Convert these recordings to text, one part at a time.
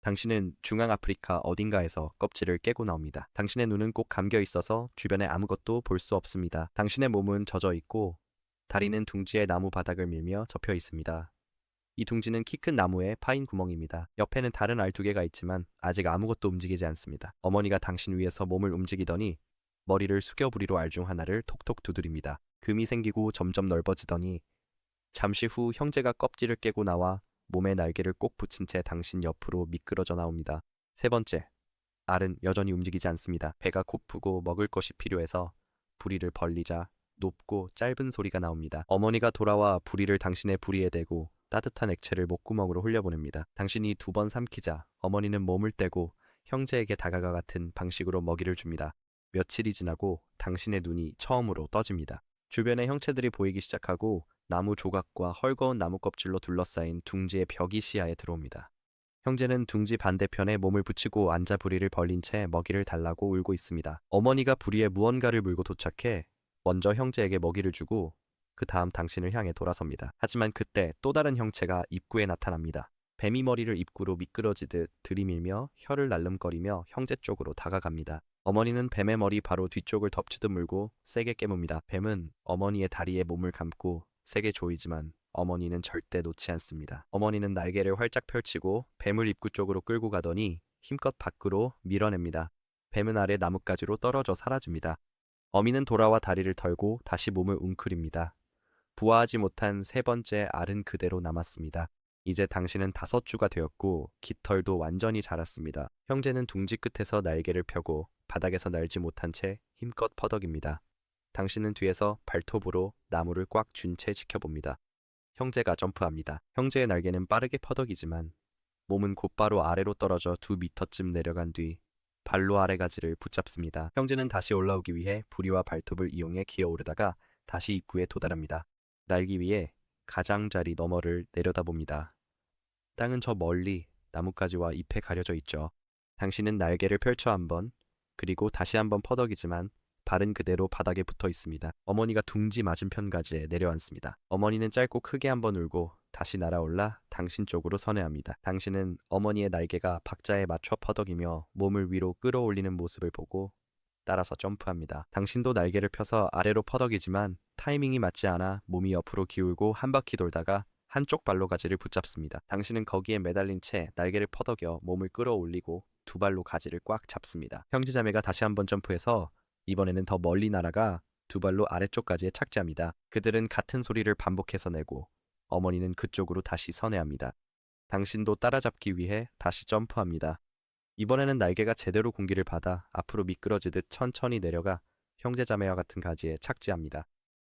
당신은 중앙아프리카 어딘가에서 껍질을 깨고 나옵니다. 당신의 눈은 꼭 감겨 있어서 주변에 아무것도 볼 수 없습니다. 당신의 몸은 젖어 있고 다리는 둥지의 나무 바닥을 밀며 접혀 있습니다. 이 둥지는 키 큰 나무의 파인 구멍입니다. 옆에는 다른 알 2개가 있지만 아직 아무것도 움직이지 않습니다. 어머니가 당신 위에서 몸을 움직이더니 머리를 숙여 부리로 알 중 하나를 톡톡 두드립니다. 금이 생기고 점점 넓어지더니 잠시 후 형제가 껍질을 깨고 나와 몸에 날개를 꼭 붙인 채 당신 옆으로 미끄러져 나옵니다. 세 번째, 알은 여전히 움직이지 않습니다. 배가 고프고 먹을 것이 필요해서 부리를 벌리자 높고 짧은 소리가 나옵니다. 어머니가 돌아와 부리를 당신의 부리에 대고 따뜻한 액체를 목구멍으로 흘려보냅니다. 당신이 2번 삼키자 어머니는 몸을 떼고 형제에게 다가가 같은 방식으로 먹이를 줍니다. 며칠이 지나고 당신의 눈이 처음으로 떠집니다. 주변의 형체들이 보이기 시작하고 나무 조각과 헐거운 나무 껍질로 둘러싸인 둥지의 벽이 시야에 들어옵니다. 형제는 둥지 반대편에 몸을 붙이고 앉아 부리를 벌린 채 먹이를 달라고 울고 있습니다. 어머니가 부리에 무언가를 물고 도착해 먼저 형제에게 먹이를 주고 그 다음 당신을 향해 돌아섭니다. 하지만 그때 또 다른 형체가 입구에 나타납니다. 뱀이 머리를 입구로 미끄러지듯 들이밀며 혀를 날름거리며 형제 쪽으로 다가갑니다. 어머니는 뱀의 머리 바로 뒤쪽을 덮치듯 물고 세게 깨뭅니다. 뱀은 어머니의 다리에 몸을 감고 세게 조이지만 어머니는 절대 놓지 않습니다. 어머니는 날개를 활짝 펼치고 뱀을 입구 쪽으로 끌고 가더니 힘껏 밖으로 밀어냅니다. 뱀은 아래 나뭇가지로 떨어져 사라집니다. 어미는 돌아와 다리를 털고 다시 몸을 웅크립니다. 부화하지 못한 세 번째 알은 그대로 남았습니다. 이제 당신은 5주가 되었고 깃털도 완전히 자랐습니다. 형제는 둥지 끝에서 날개를 펴고 바닥에서 날지 못한 채 힘껏 퍼덕입니다. 당신은 뒤에서 발톱으로 나무를 꽉 쥔 채 지켜봅니다. 형제가 점프합니다. 형제의 날개는 빠르게 퍼덕이지만 몸은 곧바로 아래로 떨어져 2미터쯤 내려간 뒤 발로 아래 가지를 붙잡습니다. 형제는 다시 올라오기 위해 부리와 발톱을 이용해 기어오르다가 다시 입구에 도달합니다. 날기 위해 가장자리 너머를 내려다봅니다. 땅은 저 멀리 나뭇가지와 잎에 가려져 있죠. 당신은 날개를 펼쳐 한번, 그리고 다시 한번 퍼덕이지만 발은 그대로 바닥에 붙어 있습니다. 어머니가 둥지 맞은편 가지에 내려앉습니다. 어머니는 짧고 크게 한번 울고 다시 날아올라 당신 쪽으로 선회합니다. 당신은 어머니의 날개가 박자에 맞춰 퍼덕이며 몸을 위로 끌어올리는 모습을 보고 따라서 점프합니다. 당신도 날개를 펴서 아래로 퍼덕이지만 타이밍이 맞지 않아 몸이 옆으로 기울고 한 바퀴 돌다가 한쪽 발로 가지를 붙잡습니다. 당신은 거기에 매달린 채 날개를 퍼덕여 몸을 끌어올리고 2발로 가지를 꽉 잡습니다. 형제자매가 다시 한번 점프해서 이번에는 더 멀리 날아가 2발로 아래쪽까지 착지합니다. 그들은 같은 소리를 반복해서 내고 어머니는 그쪽으로 다시 선회합니다. 당신도 따라잡기 위해 다시 점프합니다. 이번에는 날개가 제대로 공기를 받아 앞으로 미끄러지듯 천천히 내려가 형제자매와 같은 가지에 착지합니다.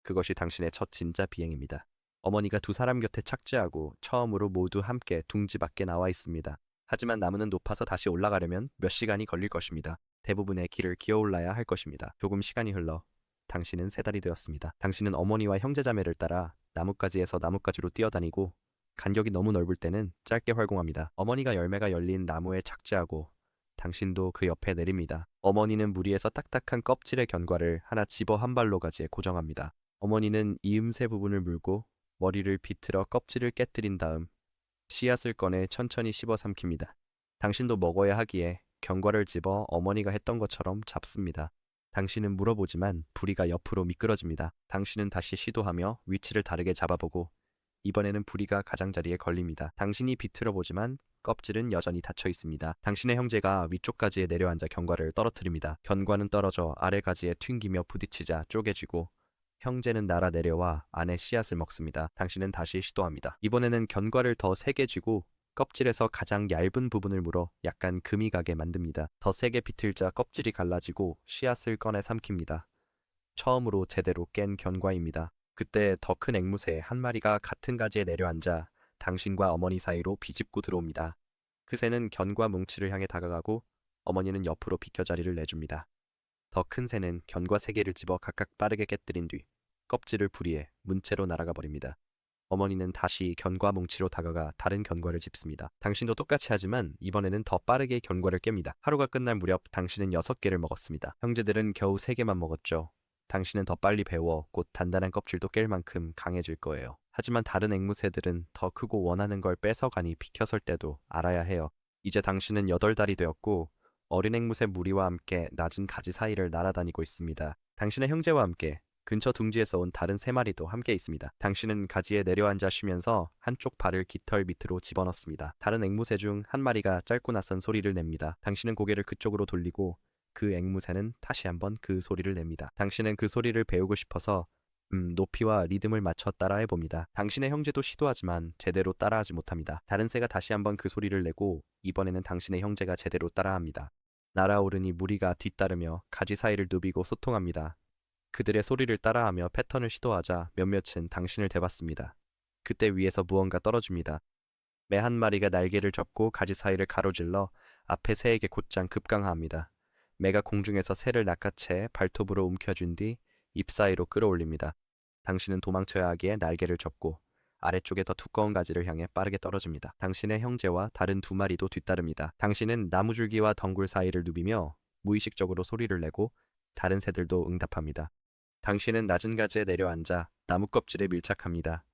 그것이 당신의 첫 진짜 비행입니다. 어머니가 2사람 곁에 착지하고 처음으로 모두 함께 둥지 밖에 나와 있습니다. 하지만 나무는 높아서 다시 올라가려면 몇 시간이 걸릴 것입니다. 대부분의 길을 기어올라야 할 것입니다. 조금 시간이 흘러 당신은 3달이 되었습니다. 당신은 어머니와 형제자매를 따라 나뭇가지에서 나뭇가지로 뛰어다니고 간격이 너무 넓을 때는 짧게 활공합니다. 어머니가 열매가 열린 나무에 착지하고 당신도 그 옆에 내립니다. 어머니는 무리에서 딱딱한 껍질의 견과를 하나 집어 한 발로 가지에 고정합니다. 어머니는 이음새 부분을 물고 머리를 비틀어 껍질을 깨뜨린 다음 씨앗을 꺼내 천천히 씹어 삼킵니다. 당신도 먹어야 하기에 견과를 집어 어머니가 했던 것처럼 잡습니다. 당신은 물어보지만 부리가 옆으로 미끄러집니다. 당신은 다시 시도하며 위치를 다르게 잡아보고 이번에는 부리가 가장자리에 걸립니다. 당신이 비틀어 보지만 껍질은 여전히 닫혀 있습니다. 당신의 형제가 위쪽 가지에 내려앉아 견과를 떨어뜨립니다. 견과는 떨어져 아래 가지에 튕기며 부딪히자 쪼개지고 형제는 날아 내려와 안에 씨앗을 먹습니다. 당신은 다시 시도합니다. 이번에는 견과를 더 세게 쥐고 껍질에서 가장 얇은 부분을 물어 약간 금이 가게 만듭니다. 더 세게 비틀자 껍질이 갈라지고 씨앗을 꺼내 삼킵니다. 처음으로 제대로 깬 견과입니다. 그때 더 큰 앵무새 한 마리가 같은 가지에 내려앉아 당신과 어머니 사이로 비집고 들어옵니다. 그 새는 견과 뭉치를 향해 다가가고 어머니는 옆으로 비켜 자리를 내줍니다. 더 큰 새는 견과 3개를 집어 각각 빠르게 깨뜨린 뒤 껍질을 부리에 문채로 날아가 버립니다. 어머니는 다시 견과 뭉치로 다가가 다른 견과를 집습니다. 당신도 똑같이 하지만 이번에는 더 빠르게 견과를 깹니다. 하루가 끝날 무렵 당신은 6개를 먹었습니다. 형제들은 겨우 3개만 먹었죠. 당신은 더 빨리 배워 곧 단단한 껍질도 깰 만큼 강해질 거예요. 하지만 다른 앵무새들은 더 크고 원하는 걸 뺏어가니 비켜설 때도 알아야 해요. 이제 당신은 8달이 되었고 어린 앵무새 무리와 함께 낮은 가지 사이를 날아다니고 있습니다. 당신의 형제와 함께 근처 둥지에서 온 다른 3마리도 함께 있습니다. 당신은 가지에 내려앉아 쉬면서 한쪽 발을 깃털 밑으로 집어넣습니다. 다른 앵무새 중 한 마리가 짧고 낯선 소리를 냅니다. 당신은 고개를 그쪽으로 돌리고 그 앵무새는 다시 한번 그 소리를 냅니다. 당신은 그 소리를 배우고 싶어서 높이와 리듬을 맞춰 따라해 봅니다. 당신의 형제도 시도하지만 제대로 따라하지 못합니다. 다른 새가 다시 한번 그 소리를 내고 이번에는 당신의 형제가 제대로 따라합니다. 날아오르니 무리가 뒤따르며 가지 사이를 누비고 소통합니다. 그들의 소리를 따라하며 패턴을 시도하자 몇몇은 당신을 대봤습니다. 그때 위에서 무언가 떨어집니다. 매 한 마리가 날개를 접고 가지 사이를 가로질러 앞에 새에게 곧장 급강하합니다. 매가 공중에서 새를 낚아채 발톱으로 움켜쥔 뒤 잎 사이로 끌어올립니다. 당신은 도망쳐야 하기에 날개를 접고 아래쪽에 더 두꺼운 가지를 향해 빠르게 떨어집니다. 당신의 형제와 다른 2마리도 뒤따릅니다. 당신은 나무줄기와 덩굴 사이를 누비며 무의식적으로 소리를 내고 다른 새들도 응답합니다. 당신은 낮은 가지에 내려앉아 나무 껍질에 밀착합니다.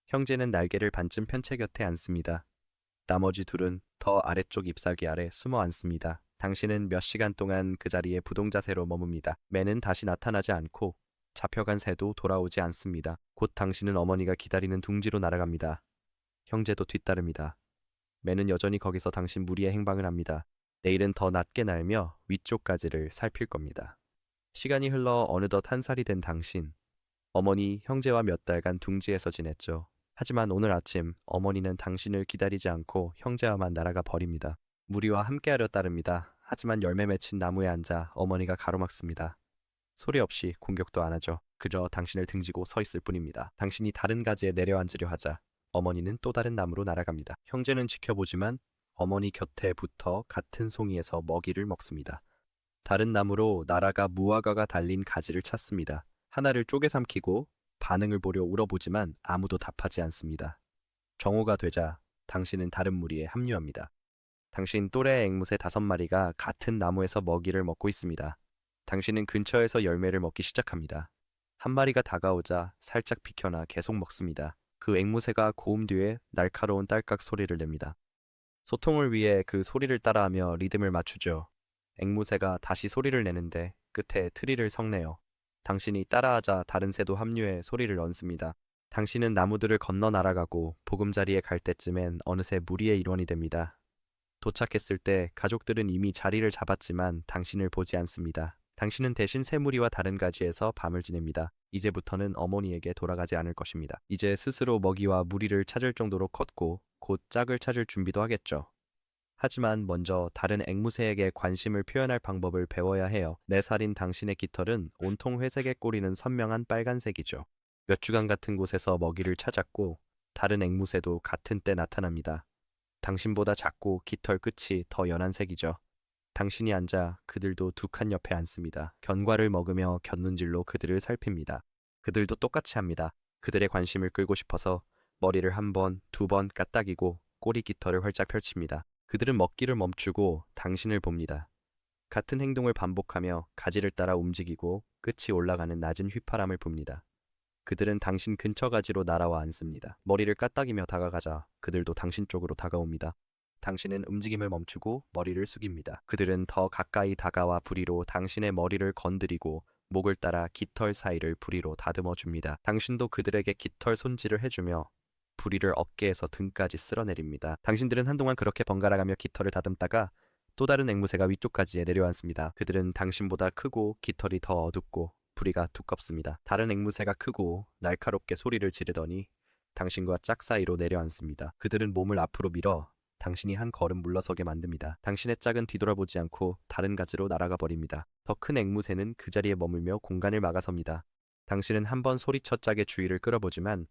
형제는 날개를 반쯤 편 채 곁에 앉습니다. 나머지 둘은 더 아래쪽 잎사귀 아래 숨어 앉습니다. 당신은 몇 시간 동안 그 자리에 부동자세로 머뭅니다. 매는 다시 나타나지 않고 잡혀간 새도 돌아오지 않습니다. 곧 당신은 어머니가 기다리는 둥지로 날아갑니다. 형제도 뒤따릅니다. 매는 여전히 거기서 당신 무리의 행방을 합니다. 내일은 더 낮게 날며 위쪽 가지를 살필 겁니다. 시간이 흘러 어느덧 1살이 된 당신. 어머니, 형제와 몇 달간 둥지에서 지냈죠. 하지만 오늘 아침 어머니는 당신을 기다리지 않고 형제와만 날아가 버립니다. 무리와 함께하려 따릅니다. 하지만 열매 맺힌 나무에 앉아 어머니가 가로막습니다. 소리 없이 공격도 안 하죠. 그저 당신을 등지고 서 있을 뿐입니다. 당신이 다른 가지에 내려앉으려 하자 어머니는 또 다른 나무로 날아갑니다. 형제는 지켜보지만 어머니 곁에 붙어 같은 송이에서 먹이를 먹습니다. 다른 나무로 나라가 무화과가 달린 가지를 찾습니다. 하나를 쪼개 삼키고 반응을 보려 울어보지만 아무도 답하지 않습니다. 정오가 되자 당신은 다른 무리에 합류합니다. 당신 또래 앵무새 5마리가 같은 나무에서 먹이를 먹고 있습니다. 당신은 근처에서 열매를 먹기 시작합니다. 한 마리가 다가오자 살짝 비켜나 계속 먹습니다. 그 앵무새가 고음 뒤에 날카로운 딸깍 소리를 냅니다. 소통을 위해 그 소리를 따라하며 리듬을 맞추죠. 앵무새가 다시 소리를 내는데 끝에 트리를 성내요. 당신이 따라하자 다른 새도 합류해 소리를 얹습니다. 당신은 나무들을 건너 날아가고 보금자리에 갈 때쯤엔 어느새 무리의 일원이 됩니다. 도착했을 때 가족들은 이미 자리를 잡았지만 당신을 보지 않습니다. 당신은 대신 새무리와 다른 가지에서 밤을 지냅니다. 이제부터는 어머니에게 돌아가지 않을 것입니다. 이제 스스로 먹이와 무리를 찾을 정도로 컸고 곧 짝을 찾을 준비도 하겠죠. 하지만 먼저 다른 앵무새에게 관심을 표현할 방법을 배워야 해요. 4살인 당신의 깃털은 온통 회색에 꼬리는 선명한 빨간색이죠. 몇 주간 같은 곳에서 먹이를 찾았고 다른 앵무새도 같은 때 나타납니다. 당신보다 작고 깃털 끝이 더 연한 색이죠. 당신이 앉아 그들도 2칸 옆에 앉습니다. 견과를 먹으며 곁눈질로 그들을 살핍니다. 그들도 똑같이 합니다. 그들의 관심을 끌고 싶어서 머리를 1번, 2번 까딱이고 꼬리 깃털을 활짝 펼칩니다. 그들은 먹기를 멈추고 당신을 봅니다. 같은 행동을 반복하며 가지를 따라 움직이고 끝이 올라가는 낮은 휘파람을 봅니다. 그들은 당신 근처 가지로 날아와 앉습니다. 머리를 까딱이며 다가가자 그들도 당신 쪽으로 다가옵니다. 당신은 움직임을 멈추고 머리를 숙입니다. 그들은 더 가까이 다가와 부리로 당신의 머리를 건드리고 목을 따라 깃털 사이를 부리로 다듬어 줍니다. 당신도 그들에게 깃털 손질을 해주며 부리를 어깨에서 등까지 쓸어내립니다. 당신들은 한동안 그렇게 번갈아가며 깃털을 다듬다가 또 다른 앵무새가 위쪽 가지에 내려앉습니다. 그들은 당신보다 크고 깃털이 더 어둡고 부리가 두껍습니다. 다른 앵무새가 크고 날카롭게 소리를 지르더니 당신과 짝 사이로 내려앉습니다. 그들은 몸을 앞으로 밀어 당신이 한 걸음 물러서게 만듭니다. 당신의 짝은 뒤돌아보지 않고 다른 가지로 날아가 버립니다. 더 큰 앵무새는 그 자리에 머물며 공간을 막아섭니다. 당신은 한번 소리쳐 짝의 주의를 끌어보지만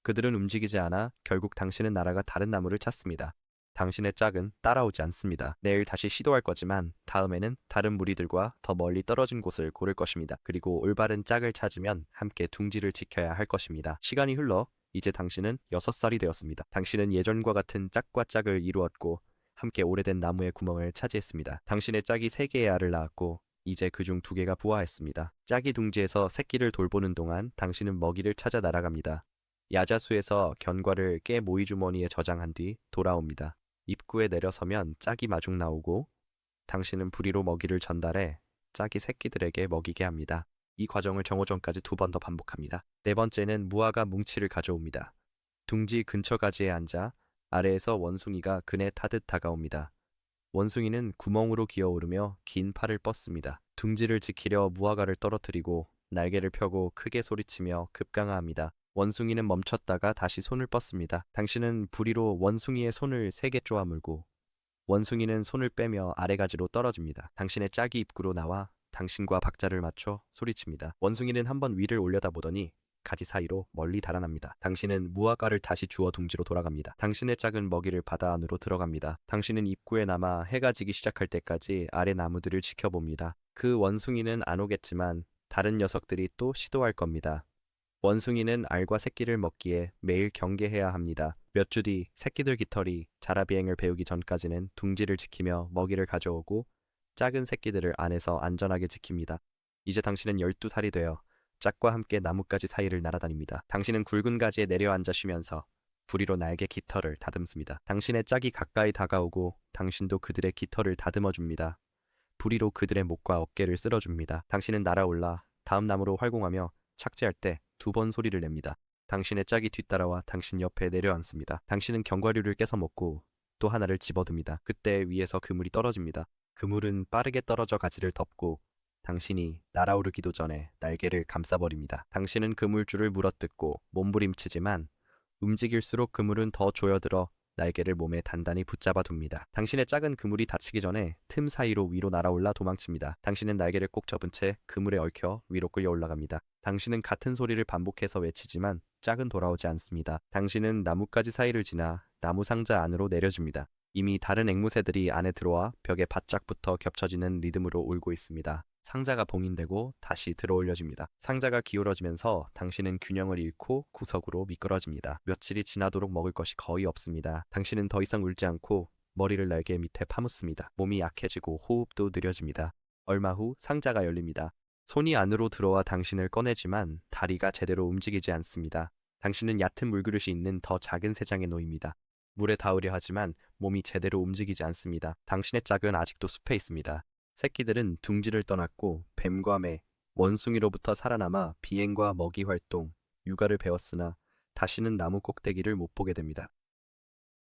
그들은 움직이지 않아 결국 당신은 날아가 다른 나무를 찾습니다. 당신의 짝은 따라오지 않습니다. 내일 다시 시도할 거지만 다음에는 다른 무리들과 더 멀리 떨어진 곳을 고를 것입니다. 그리고 올바른 짝을 찾으면 함께 둥지를 지켜야 할 것입니다. 시간이 흘러 이제 당신은 6살이 되었습니다. 당신은 예전과 같은 짝과 짝을 이루었고 함께 오래된 나무의 구멍을 차지했습니다. 당신의 짝이 3개의 알을 낳았고 이제 그중 2개가 부화했습니다. 짝이 둥지에서 새끼를 돌보는 동안 당신은 먹이를 찾아 날아갑니다. 야자수에서 견과를 깨 모이 주머니에 저장한 뒤 돌아옵니다. 입구에 내려서면 짝이 마중 나오고 당신은 부리로 먹이를 전달해 짝이 새끼들에게 먹이게 합니다. 이 과정을 정오전까지 2번 더 반복합니다. 네 번째는 무화과 뭉치를 가져옵니다. 둥지 근처 가지에 앉아 아래에서 원숭이가 그네 타듯 다가옵니다. 원숭이는 구멍으로 기어오르며 긴 팔을 뻗습니다. 둥지를 지키려 무화과를 떨어뜨리고 날개를 펴고 크게 소리치며 급강하합니다. 원숭이는 멈췄다가 다시 손을 뻗습니다. 당신은 부리로 원숭이의 손을 세게 쪼아물고 원숭이는 손을 빼며 아래가지로 떨어집니다. 당신의 짝이 입구로 나와 당신과 박자를 맞춰 소리칩니다. 원숭이는 한번 위를 올려다보더니 가지 사이로 멀리 달아납니다. 당신은 무화과를 다시 주워 둥지로 돌아갑니다. 당신의 짝은 먹이를 바다 안으로 들어갑니다. 당신은 입구에 남아 해가 지기 시작할 때까지 아래 나무들을 지켜봅니다. 그 원숭이는 안 오겠지만 다른 녀석들이 또 시도할 겁니다. 원숭이는 알과 새끼를 먹기에 매일 경계해야 합니다. 몇 주 뒤 새끼들 깃털이 자라비행을 배우기 전까지는 둥지를 지키며 먹이를 가져오고 작은 새끼들을 안에서 안전하게 지킵니다. 이제 당신은 12살이 되어 짝과 함께 나뭇가지 사이를 날아다닙니다. 당신은 굵은 가지에 내려앉아 쉬면서 부리로 날개 깃털을 다듬습니다. 당신의 짝이 가까이 다가오고 당신도 그들의 깃털을 다듬어 줍니다. 부리로 그들의 목과 어깨를 쓸어줍니다. 당신은 날아올라 다음 나무로 활공하며 착지할 때 2번 소리를 냅니다. 당신의 짝이 뒤따라와 당신 옆에 내려앉습니다. 당신은 견과류를 깨서 먹고 또 하나를 집어듭니다. 그때 위에서 그물이 떨어집니다. 그물은 빠르게 떨어져 가지를 덮고 당신이 날아오르기도 전에 날개를 감싸버립니다. 당신은 그물줄을 물어뜯고 몸부림치지만 움직일수록 그물은 더 조여들어 날개를 몸에 단단히 붙잡아 둡니다. 당신의 짝은 그물이 닫히기 전에 틈 사이로 위로 날아올라 도망칩니다. 당신은 날개를 꼭 접은 채 그물에 얽혀 위로 끌려 올라갑니다. 당신은 같은 소리를 반복해서 외치지만 짝은 돌아오지 않습니다. 당신은 나뭇가지 사이를 지나 나무 상자 안으로 내려집니다. 이미 다른 앵무새들이 안에 들어와 벽에 바짝 붙어 겹쳐지는 리듬으로 울고 있습니다. 상자가 봉인되고 다시 들어올려집니다. 상자가 기울어지면서 당신은 균형을 잃고 구석으로 미끄러집니다. 며칠이 지나도록 먹을 것이 거의 없습니다. 당신은 더 이상 울지 않고 머리를 날개 밑에 파묻습니다. 몸이 약해지고 호흡도 느려집니다. 얼마 후 상자가 열립니다. 손이 안으로 들어와 당신을 꺼내지만 다리가 제대로 움직이지 않습니다. 당신은 얕은 물그릇이 있는 더 작은 새장에 놓입니다. 물에 닿으려 하지만 몸이 제대로 움직이지 않습니다. 당신의 짝은 아직도 숲에 있습니다. 새끼들은 둥지를 떠났고 뱀과 매, 원숭이로부터 살아남아 비행과 먹이 활동, 육아를 배웠으나 다시는 나무 꼭대기를 못 보게 됩니다.